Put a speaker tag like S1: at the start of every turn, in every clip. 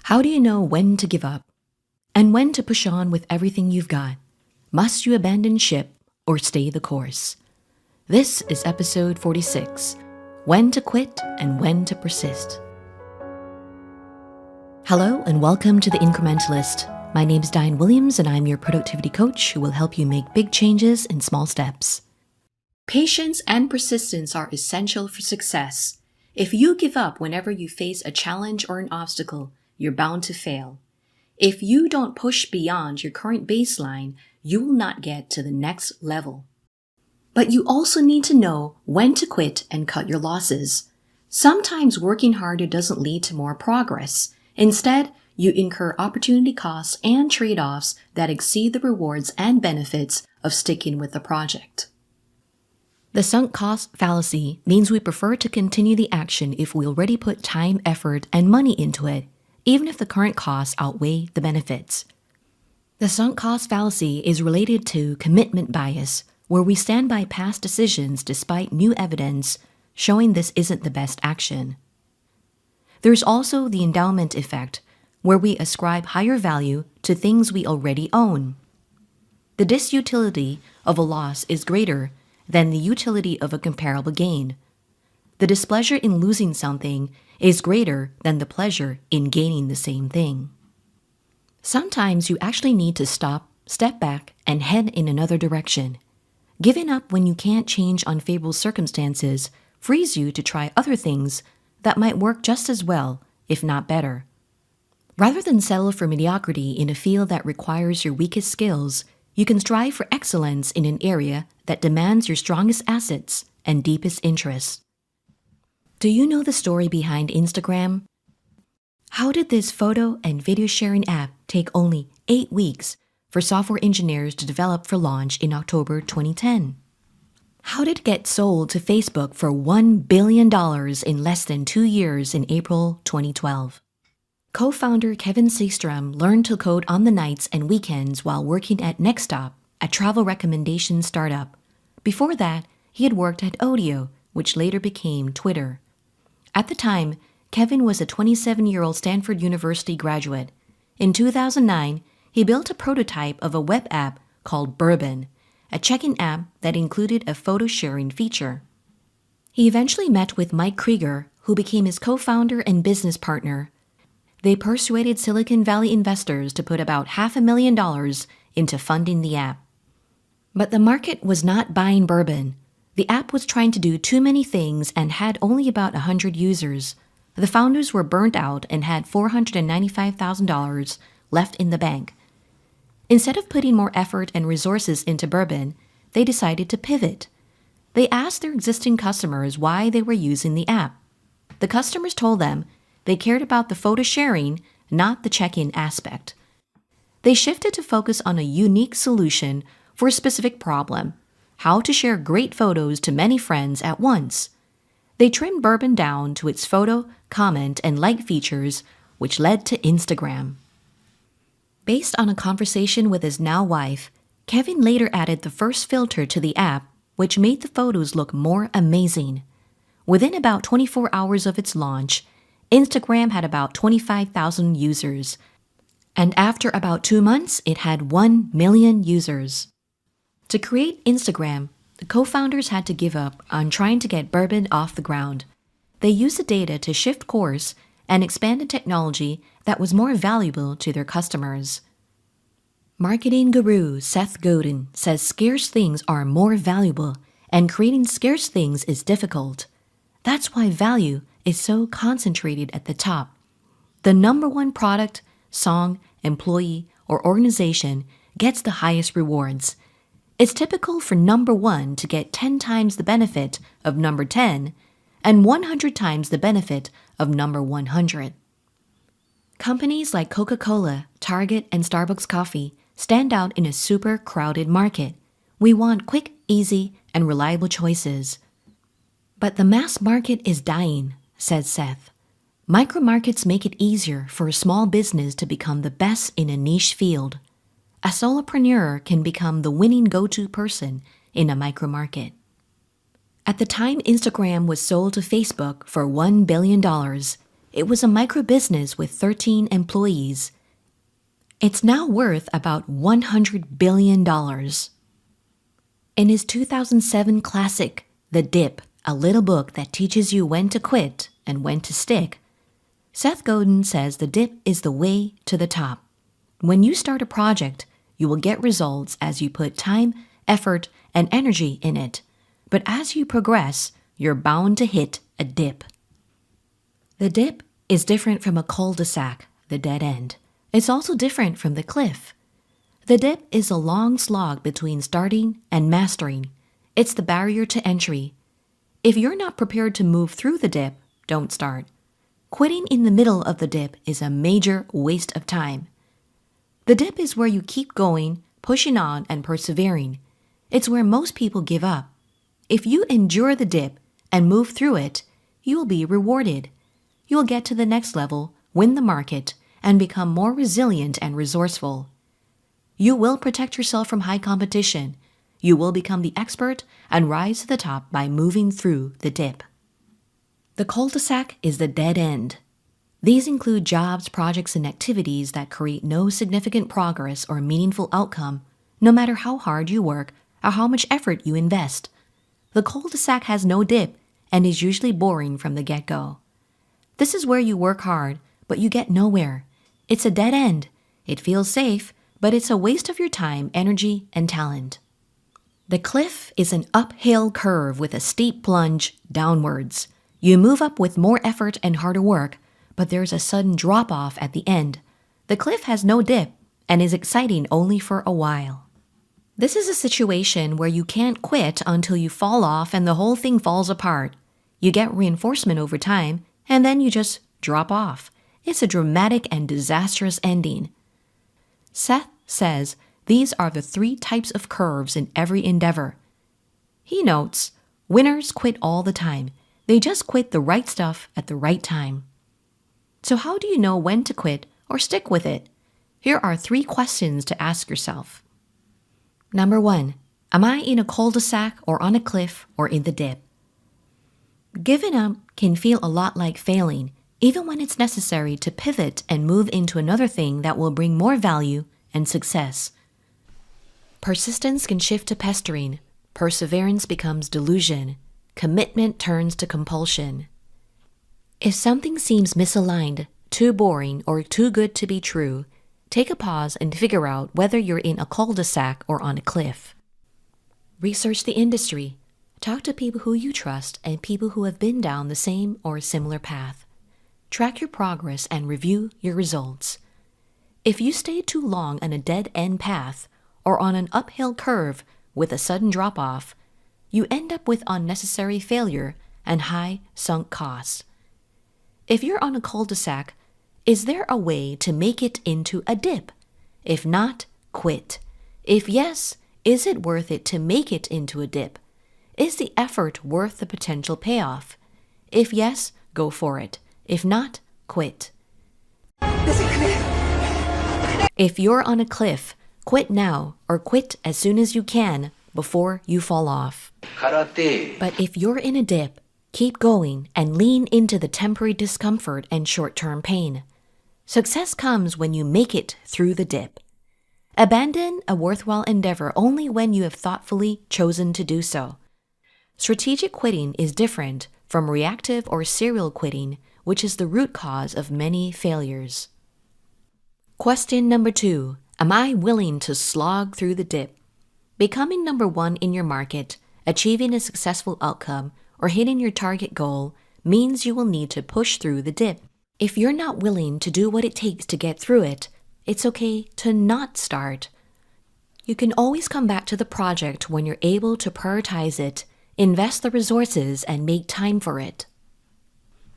S1: How do you know when to give up? And when to push on with everything you've got? Must you abandon ship or stay the course? This is episode 46, When to Quit and When to Persist. Hello and welcome to The Incrementalist. My name is Diane Williams and I'm your productivity coach who will help you make big changes in small steps. Patience and persistence are essential for success. If you give up whenever you face a challenge or an obstacle, you're bound to fail. If you don't push beyond your current baseline, you will not get to the next level. But you also need to know when to quit and cut your losses. Sometimes working harder doesn't lead to more progress. Instead, you incur opportunity costs and trade-offs that exceed the rewards and benefits of sticking with the project. The sunk cost fallacy means we prefer to continue the action if we already put time, effort, and money into it, even if the current costs outweigh the benefits. The sunk cost fallacy is related to commitment bias, where we stand by past decisions despite new evidence showing this isn't the best action. There's also the endowment effect, where we ascribe higher value to things we already own. The disutility of a loss is greater than the utility of a comparable gain. The displeasure in losing something is greater than the pleasure in gaining the same thing. Sometimes you actually need to stop, step back, and head in another direction. Giving up when you can't change unfavorable circumstances frees you to try other things that might work just as well, if not better. Rather than settle for mediocrity in a field that requires your weakest skills, you can strive for excellence in an area that demands your strongest assets and deepest interests. Do you know the story behind Instagram? How did this photo and video sharing app take only 8 weeks for software engineers to develop for launch in October 2010? How did it get sold to Facebook for $1 billion in less than 2 years in April 2012? Co-founder Kevin Systrom learned to code on the nights and weekends while working at Nextstop, a travel recommendation startup. Before that, he had worked at Odeo, which later became Twitter. At the time, Kevin was a 27-year-old Stanford University graduate. In 2009, he built a prototype of a web app called Bourbon, a check-in app that included a photo-sharing feature. He eventually met with Mike Krieger, who became his co-founder and business partner. They persuaded Silicon Valley investors to put about $500,000 into funding the app. But the market was not buying Bourbon. The app was trying to do too many things and had only about 100 users. The founders were burnt out and had $495,000 left in the bank. Instead of putting more effort and resources into Bourbon, they decided to pivot. They asked their existing customers why they were using the app. The customers told them they cared about the photo sharing, not the check-in aspect. They shifted to focus on a unique solution for a specific problem: how to share great photos to many friends at once. They trimmed Bourbon down to its photo, comment, and like features, which led to Instagram. Based on a conversation with his now wife, Kevin later added the first filter to the app, which made the photos look more amazing. Within about 24 hours of its launch, Instagram had about 25,000 users. And after about 2 months, it had 1 million users. To create Instagram, the co-founders had to give up on trying to get Bourbon off the ground. They used the data to shift course and expand a technology that was more valuable to their customers. Marketing guru Seth Godin says scarce things are more valuable, and creating scarce things is difficult. That's why value is so concentrated at the top. The number one product, song, employee, or organization gets the highest rewards. It's typical for number 1 to get 10 times the benefit of number 10 and 100 times the benefit of number 100. Companies like Coca-Cola, Target, and Starbucks Coffee stand out in a super crowded market. We want quick, easy, and reliable choices. But the mass market is dying, says Seth. Micro-markets make it easier for a small business to become the best in a niche field. A solopreneur can become the winning go-to person in a micro-market. At the time Instagram was sold to Facebook for $1 billion, It was a micro business with 13 employees. It's now worth about $100 billion. In his 2007 classic, The Dip, a little book that teaches you when to quit and when to stick, Seth Godin says the dip is the way to the top. When you start a project, you will get results as you put time, effort, and energy in it. But as you progress, you're bound to hit a dip. The dip is different from a cul-de-sac, the dead end. It's also different from the cliff. The dip is a long slog between starting and mastering. It's the barrier to entry. If you're not prepared to move through the dip, don't start. Quitting in the middle of the dip is a major waste of time. The dip is where you keep going, pushing on, and persevering. It's where most people give up. If you endure the dip and move through it, you will be rewarded. You will get to the next level, win the market, and become more resilient and resourceful. You will protect yourself from high competition. You will become the expert and rise to the top by moving through the dip. The cul-de-sac is the dead end. These include jobs, projects, and activities that create no significant progress or meaningful outcome, no matter how hard you work or how much effort you invest. The cul-de-sac has no dip and is usually boring from the get-go. This is where you work hard, but you get nowhere. It's a dead end. It feels safe, but it's a waste of your time, energy, and talent. The cliff is an uphill curve with a steep plunge downwards. You move up with more effort and harder work, but there's a sudden drop-off at the end. The cliff has no dip and is exciting only for a while. This is a situation where you can't quit until you fall off and the whole thing falls apart. You get reinforcement over time, and then you just drop off. It's a dramatic and disastrous ending. Seth says these are the 3 types of curves in every endeavor. He notes, winners quit all the time. They just quit the right stuff at the right time. So how do you know when to quit or stick with it? Here are 3 questions to ask yourself. Number 1, am I in a cul-de-sac or on a cliff or in the dip? Giving up can feel a lot like failing, even when it's necessary to pivot and move into another thing that will bring more value and success. Persistence can shift to pestering. Perseverance becomes delusion. Commitment turns to compulsion. If something seems misaligned, too boring, or too good to be true, take a pause and figure out whether you're in a cul-de-sac or on a cliff. Research the industry. Talk to people who you trust and people who have been down the same or similar path. Track your progress and review your results. If you stay too long on a dead-end path or on an uphill curve with a sudden drop-off, you end up with unnecessary failure and high sunk costs. If you're on a cul-de-sac, is there a way to make it into a dip? If not, quit. If yes, is it worth it to make it into a dip? Is the effort worth the potential payoff? If yes, go for it. If not, quit. If you're on a cliff, quit now or quit as soon as you can before you fall off. But if you're in a dip, keep going and lean into the temporary discomfort and short-term pain. Success comes when you make it through the dip. Abandon a worthwhile endeavor only when you have thoughtfully chosen to do so. Strategic quitting is different from reactive or serial quitting, which is the root cause of many failures. Question number 2. Am I willing to slog through the dip? Becoming number 1 in your market, achieving a successful outcome, or hitting your target goal means you will need to push through the dip. If you're not willing to do what it takes to get through it, it's okay to not start. You can always come back to the project when you're able to prioritize it, invest the resources, and make time for it.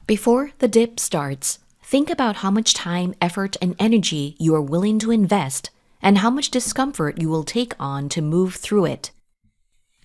S1: Before the dip starts, think about how much time, effort, and energy you are willing to invest and how much discomfort you will take on to move through it.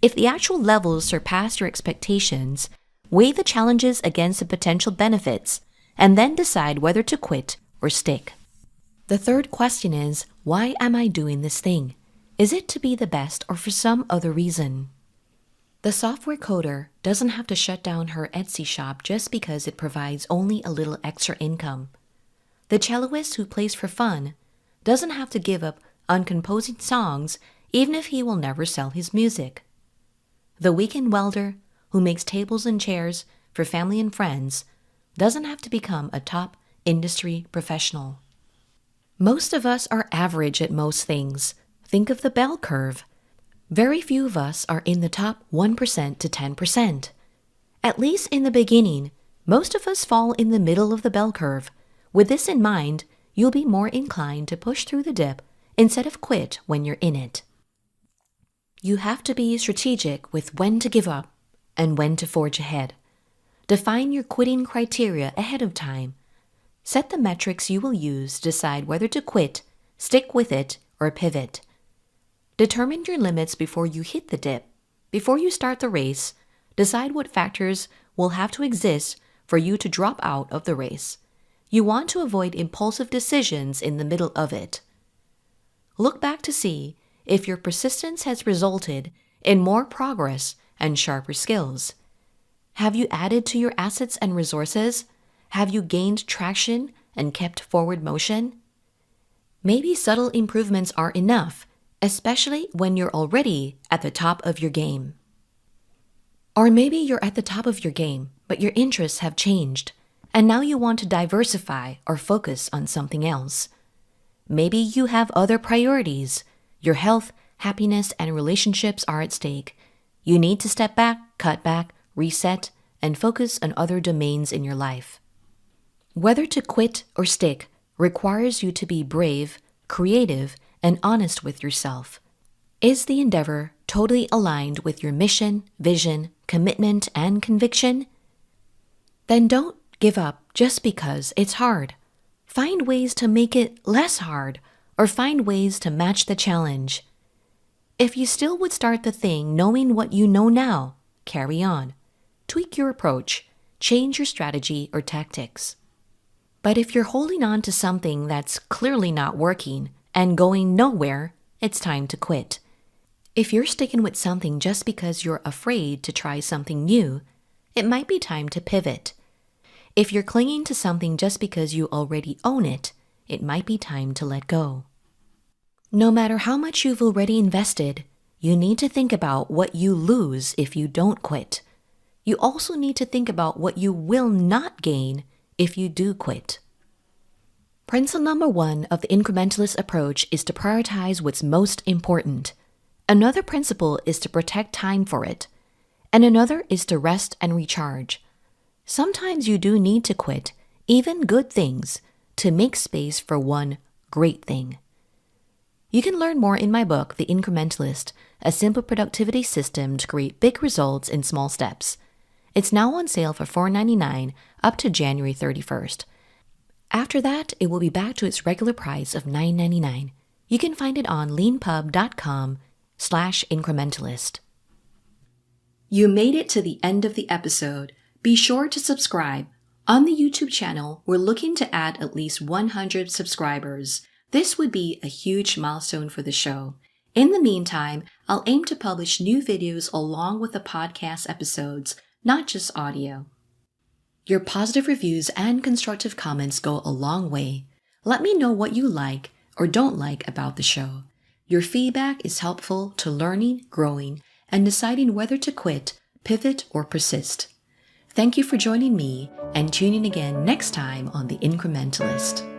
S1: If the actual levels surpass your expectations, weigh the challenges against the potential benefits, and then decide whether to quit or stick. The third question is, why am I doing this thing? Is it to be the best or for some other reason? The software coder doesn't have to shut down her Etsy shop just because it provides only a little extra income. The celloist who plays for fun doesn't have to give up on composing songs even if he will never sell his music. The weekend welder who makes tables and chairs for family and friends doesn't have to become a top industry professional. Most of us are average at most things. Think of the bell curve. Very few of us are in the top 1% to 10%. At least in the beginning, most of us fall in the middle of the bell curve. With this in mind, you'll be more inclined to push through the dip instead of quit when you're in it. You have to be strategic with when to give up and when to forge ahead. Define your quitting criteria ahead of time. Set the metrics you will use to decide whether to quit, stick with it, or pivot. Determine your limits before you hit the dip. Before you start the race, decide what factors will have to exist for you to drop out of the race. You want to avoid impulsive decisions in the middle of it. Look back to see if your persistence has resulted in more progress and sharper skills. Have you added to your assets and resources? Have you gained traction and kept forward motion? Maybe subtle improvements are enough, especially when you're already at the top of your game. Or maybe you're at the top of your game, but your interests have changed, and now you want to diversify or focus on something else. Maybe you have other priorities. Your health, happiness, and relationships are at stake. You need to step back, cut back, reset, and focus on other domains in your life. Whether to quit or stick requires you to be brave, creative, and honest with yourself. Is the endeavor totally aligned with your mission, vision, commitment, and conviction? Then don't give up just because it's hard. Find ways to make it less hard, or find ways to match the challenge. If you still would start the thing knowing what you know now, carry on. Tweak your approach, change your strategy or tactics. But if you're holding on to something that's clearly not working and going nowhere, it's time to quit. If you're sticking with something just because you're afraid to try something new, it might be time to pivot. If you're clinging to something just because you already own it, it might be time to let go. No matter how much you've already invested, you need to think about what you lose if you don't quit. You also need to think about what you will not gain if you do quit. Principle number 1 of the incrementalist approach is to prioritize what's most important. Another principle is to protect time for it. And another is to rest and recharge. Sometimes you do need to quit, even good things, to make space for one great thing. You can learn more in my book, The Incrementalist, a simple productivity system to create big results in small steps. It's now on sale for $4.99 up to January 31st. After that, it will be back to its regular price of $9.99. You can find it on leanpub.com/incrementalist. You made it to the end of the episode. Be sure to subscribe. On the YouTube channel, we're looking to add at least 100 subscribers. This would be a huge milestone for the show. In the meantime, I'll aim to publish new videos along with the podcast episodes, not just audio. Your positive reviews and constructive comments go a long way. Let me know what you like or don't like about the show. Your feedback is helpful to learning, growing, and deciding whether to quit, pivot, or persist. Thank you for joining me and tuning again next time on The Incrementalist.